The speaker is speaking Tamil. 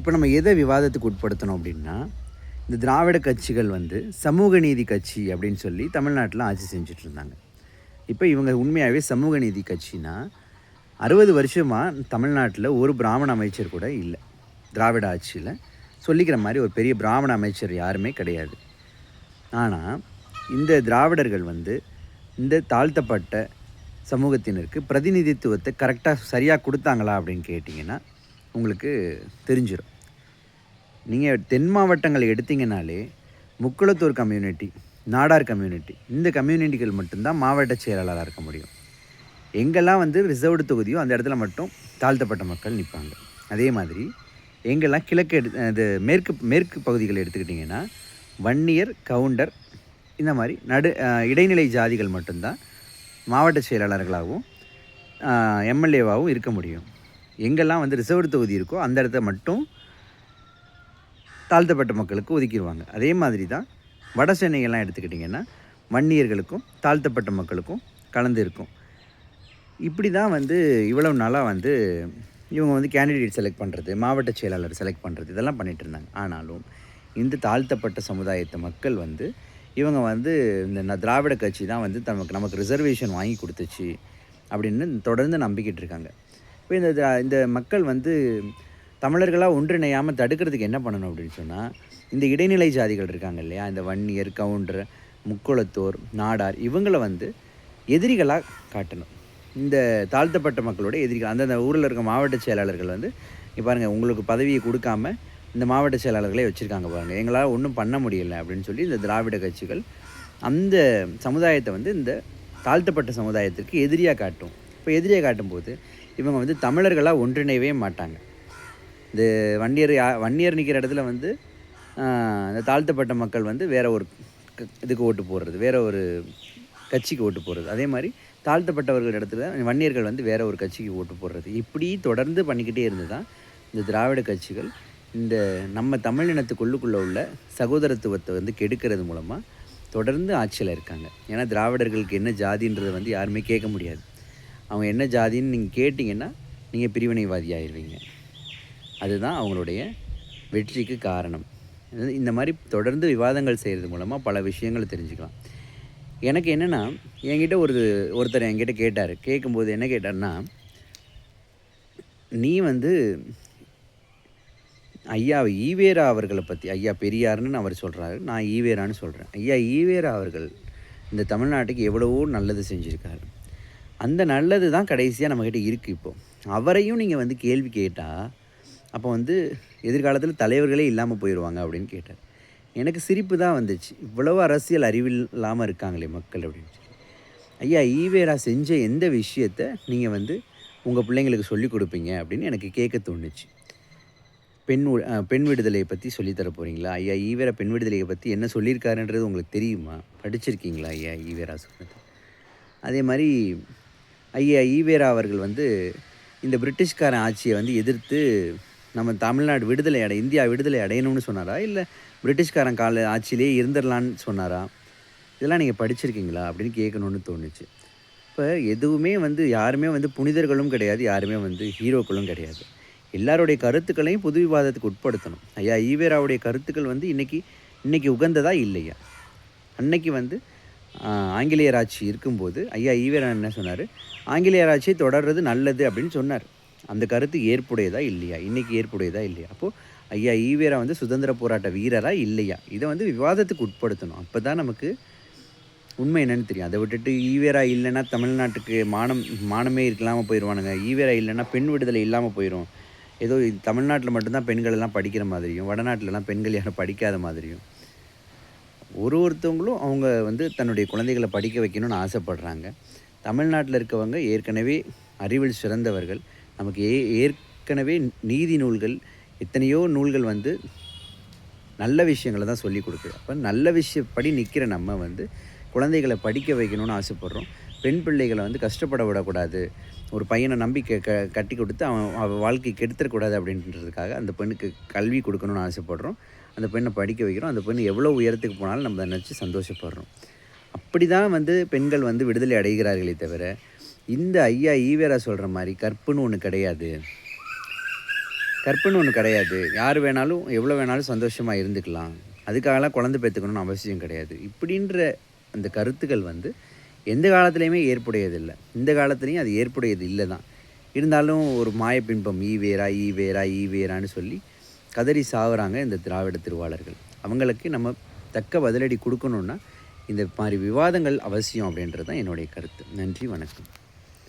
இப்போ நம்ம எதை விவாதத்துக்கு உட்படுத்தணும் அப்படின்னா, இந்த திராவிட கட்சிகள் வந்து சமூக நீதி கட்சி அப்படின்னு சொல்லி தமிழ்நாட்டில் ஆட்சி செஞ்சுட்டு இருந்தாங்க. இப்போ இவங்க உண்மையாகவே சமூக நீதி கட்சினா 60 வருஷமாக தமிழ்நாட்டில் ஒரு பிராமண அமைச்சர் கூட இல்லை. திராவிட ஆட்சியில் சொல்லிக்கிற மாதிரி ஒரு பெரிய பிராமண அமைச்சர் யாருமே கிடையாது. ஆனால் இந்த திராவிடர்கள் வந்து இந்த தாழ்த்தப்பட்ட சமூகத்தினருக்கு பிரதிநிதித்துவத்தை கரெக்டாக சரியாக கொடுத்தாங்களா அப்படின்னு கேட்டிங்கன்னா உங்களுக்கு தெரிஞ்சிடும். நீங்கள் தென் மாவட்டங்களை எடுத்திங்கனாலே முக்குளத்தூர் கம்யூனிட்டி, நாடார் கம்யூனிட்டி, இந்த கம்யூனிட்டிகள் மட்டும்தான் மாவட்ட செயலாளராக இருக்க முடியும். எங்கெல்லாம் வந்து ரிசர்வ்டு தொகுதியோ அந்த இடத்துல மட்டும் தாழ்த்தப்பட்ட மக்கள் நிற்பாங்க. அதே மாதிரி எங்கெல்லாம் கிழக்கு இது மேற்கு பகுதிகள் எடுத்துக்கிட்டிங்கன்னா வன்னியர், கவுண்டர், இந்த மாதிரி இடைநிலை ஜாதிகள் மட்டும்தான் மாவட்ட செயலாளர்களாகவும் எம்எல்ஏவாகவும் இருக்க முடியும். எங்கெல்லாம் வந்து ரிசர்வ்டு தொகுதி இருக்கோ அந்த இடத்த மட்டும் தாழ்த்தப்பட்ட மக்களுக்கு ஒதுக்கிடுவாங்க. அதே மாதிரி தான் வட சென்னையெல்லாம் எடுத்துக்கிட்டிங்கன்னா வன்னியர்களுக்கும் தாழ்த்தப்பட்ட மக்களுக்கும் கலந்து இருக்கும். இப்படி தான் வந்து இவ்வளவு நாளாக வந்து இவங்க வந்து கேண்டிடேட் செலக்ட் பண்ணுறது, மாவட்ட செயலாளர் செலக்ட் பண்ணுறது, இதெல்லாம் பண்ணிகிட்டு இருந்தாங்க. ஆனாலும் இந்த தாழ்த்தப்பட்ட சமுதாயத்தை மக்கள் வந்து இவங்க வந்து இந்த திராவிட கட்சி தான் வந்து நமக்கு ரிசர்வேஷன் வாங்கி கொடுத்துச்சு அப்படின்னு தொடர்ந்து நம்பிக்கிட்டு இருக்காங்க. இப்போ இந்த மக்கள் வந்து தமிழர்களாக ஒன்றிணையாமல் தடுக்கிறதுக்கு என்ன பண்ணணும் அப்படின்னு சொன்னால், இந்த இடைநிலை ஜாதிகள் இருக்காங்க இல்லையா, இந்த வன்னியர், கவுண்டர், முக்குளத்தோர், நாடார், இவங்களை வந்து எதிரிகளாக காட்டணும். இந்த தாழ்த்தப்பட்ட மக்களோட எதிரிகள் அந்தந்த ஊரில் இருக்க மாவட்ட செயலாளர்கள் வந்து பாருங்கள், உங்களுக்கு பதவியை கொடுக்காம இந்த மாவட்ட செயலாளர்களே வச்சுருக்காங்க பாருங்கள், எங்களால் ஒன்றும் பண்ண முடியலை அப்படின்னு சொல்லி இந்த திராவிட கட்சிகள் அந்த சமுதாயத்தை வந்து இந்த தாழ்த்தப்பட்ட சமுதாயத்திற்கு எதிரியாக காட்டும். இப்போ எதிரியாக காட்டும்போது இவங்க வந்து தமிழர்களாக ஒன்றிணையவே மாட்டாங்க. இந்த வன்னியர் நிற்கிற இடத்துல வந்து இந்த தாழ்த்தப்பட்ட மக்கள் வந்து வேறு ஒரு இதுக்கு ஓட்டு போடுறது, வேறு ஒரு கட்சிக்கு ஓட்டு போடுறது. அதே மாதிரி தாழ்த்தப்பட்டவர்கள் இடத்துல வன்னியர்கள் வந்து வேறு ஒரு கட்சிக்கு ஓட்டு போடுறது. இப்படி தொடர்ந்து பண்ணிக்கிட்டே இருந்து தான் இந்த திராவிட கட்சிகள் இந்த நம்ம தமிழினத்துக்குள்ளுக்குள்ளே உள்ள சகோதரத்துவத்தை வந்து கெடுக்கிறது மூலமாக தொடர்ந்து ஆட்சியில் இருக்காங்க. ஏன்னா திராவிடர்களுக்கு என்ன ஜாதின்றதை வந்து யாருமே கேட்க முடியாது. அவங்க என்ன ஜாதின்னு நீங்கள் கேட்டிங்கன்னா நீங்கள் பிரிவினைவாதி ஆயிடுவீங்க. அதுதான் அவங்களுடைய வெற்றிக்கு காரணம். இந்த மாதிரி தொடர்ந்து விவாதங்கள் செய்கிறது மூலமாக பல விஷயங்களை தெரிஞ்சுக்கலாம். எனக்கு என்னென்னா, என்கிட்ட ஒருத்தர் என்கிட்ட கேட்டார். கேட்கும்போது என்ன கேட்டார்னா, நீ வந்து ஐயா ஈவேரா அவர்களை பற்றி, ஐயா பெரியார்னு அவர் சொல்கிறாரு, நான் ஈவேரான்னு சொல்கிறேன். ஐயா ஈவேரா அவர்கள் இந்த தமிழ்நாட்டுக்கு எவ்வளவோ நல்லது செஞ்சுருக்காரு. அந்த நல்லது தான் கடைசியாக நம்மக்கிட்ட இருக்குது. இப்போது அவரையும் நீங்கள் வந்து கேள்வி கேட்டால் அப்போ வந்து எதிர்காலத்தில் தலைவர்களே இல்லாமல் போயிடுவாங்க அப்படின்னு கேட்டார். எனக்கு சிரிப்பு தான் வந்துச்சு. இவ்வளவு அரசியல் அறிவில் இல்லாமல் இருக்காங்களே மக்கள் அப்படின்னு சொல்லி. ஐயா ஈவேரா செஞ்ச எந்த விஷயத்தை நீங்கள் வந்து உங்கள் பிள்ளைங்களுக்கு சொல்லிக் கொடுப்பீங்க அப்படின்னு எனக்கு கேட்க தோணுச்சு. பெண் விடுதலையை பற்றி சொல்லித்தர போகிறீங்களா? ஐயா ஈவேரா பெண் விடுதலையை பற்றி என்ன சொல்லியிருக்காருன்றது உங்களுக்கு தெரியுமா? படிச்சிருக்கீங்களா ஐயா ஈவேரா சொன்னது? அதே மாதிரி ஐயா ஈவேரா அவர்கள் வந்து இந்த பிரிட்டிஷ்காரன் ஆட்சியை வந்து எதிர்த்து நம்ம தமிழ்நாடு இந்தியா விடுதலை அடையணும்னு சொன்னாரா, இல்லை பிரிட்டிஷ்காரன் ஆட்சியிலே இருந்துடலான்னு சொன்னாரா? இதெல்லாம் நீங்கள் படிச்சிருக்கீங்களா அப்படின்னு கேட்கணுன்னு தோணுச்சு. இப்போ எதுவுமே வந்து யாருமே வந்து புனிதர்களும் கிடையாது, யாருமே வந்து ஹீரோக்களும் கிடையாது. எல்லாருடைய கருத்துக்களையும் பொது விவாதத்துக்கு உட்படுத்தணும். ஐயா ஈவேராவுடைய கருத்துக்கள் வந்து இன்றைக்கி உகந்ததா இல்லையா? அன்னைக்கு வந்து ஆங்கிலேயர் ஆட்சி இருக்கும்போது ஐயா ஈவேரா என்ன சொன்னார், ஆங்கிலேயர் ஆட்சியை தொடர்றது நல்லது அப்படின்னு சொன்னார். அந்த கருத்து ஏற்புடையதா இல்லையா? இன்றைக்கி ஏற்புடையதா இல்லையா? அப்போது ஐயா ஈவேரா வந்து சுதந்திர போராட்ட வீரராக இல்லையா? இதை வந்து விவாதத்துக்கு உட்படுத்தணும். அப்போ தான் நமக்கு உண்மை என்னன்னு தெரியும். அதை விட்டுட்டு ஈவேரா இல்லைன்னா தமிழ்நாட்டுக்கு மானமே இல்லாமல் போயிடுவானுங்க, ஈவேரா இல்லைன்னா பெண் விடுதலை இல்லாமல் போயிடும், ஏதோ தமிழ்நாட்டில் மட்டும்தான் பெண்கள் எல்லாம் படிக்கிற மாதிரியும் வடநாட்டிலலாம் பெண்கள் யாரும் படிக்காத மாதிரியும், ஒருத்தவங்களும் அவங்க வந்து தன்னுடைய குழந்தைகளை படிக்க வைக்கணும்னு ஆசைப்படுறாங்க. தமிழ்நாட்டில் இருக்கவங்க ஏற்கனவே அறிவில் சிறந்தவர்கள். நமக்கு ஏற்கனவே நீதி நூல்கள், எத்தனையோ நூல்கள் வந்து நல்ல விஷயங்களை தான் சொல்லி கொடுக்குது. அப்போ நல்ல விஷயப்படி நிற்கிற நம்ம வந்து குழந்தைகளை படிக்க வைக்கணும்னு ஆசைப்பட்றோம். பெண் பிள்ளைகளை வந்து கஷ்டப்பட விடக்கூடாது, ஒரு பையனை நம்பி கட்டி கொடுத்து அவன் வாழ்க்கை கெடுத்துடக்கூடாது அப்படின்றதுக்காக அந்த பெண்ணுக்கு கல்வி கொடுக்கணும்னு ஆசைப்பட்றோம். அந்த பெண்ணை படிக்க வைக்கிறோம். அந்த பெண் எவ்வளோ உயரத்துக்கு போனாலும் நம்ம நினச்சி சந்தோஷப்படுறோம். அப்படி தான் வந்து பெண்கள் வந்து விடுதலை அடைகிறார்களே தவிர இந்த ஐயா ஈவேரா சொல்கிற மாதிரி கற்புன்னு ஒன்று கிடையாது. கற்புன்னு ஒன்று கிடையாது. யார் வேணாலும் எவ்வளோ வேணாலும் சந்தோஷமாக இருந்துக்கலாம். அதுக்காகலாம் குழந்தை பெற்றுக்கணும்னு அவசியம் கிடையாது. இப்படின்ற அந்த கருத்துக்கள் வந்து எந்த காலத்துலேயுமே ஏற்புடையதில்லை. இந்த காலத்துலேயும் அது ஏற்புடையது இல்லை தான். இருந்தாலும் ஒரு மாயப்பின்பம் ஈ வேரா ஈ வேரா ஈ வேரான்னு சொல்லி கதறி சாகுறாங்க இந்த திராவிட திருவாளர்கள். அவங்களுக்கு நம்ம தக்க பதிலடி கொடுக்கணுன்னா இந்த மாதிரி விவாதங்கள் அவசியம் அப்படின்றது தான் என்னுடைய கருத்து. நன்றி, வணக்கம்.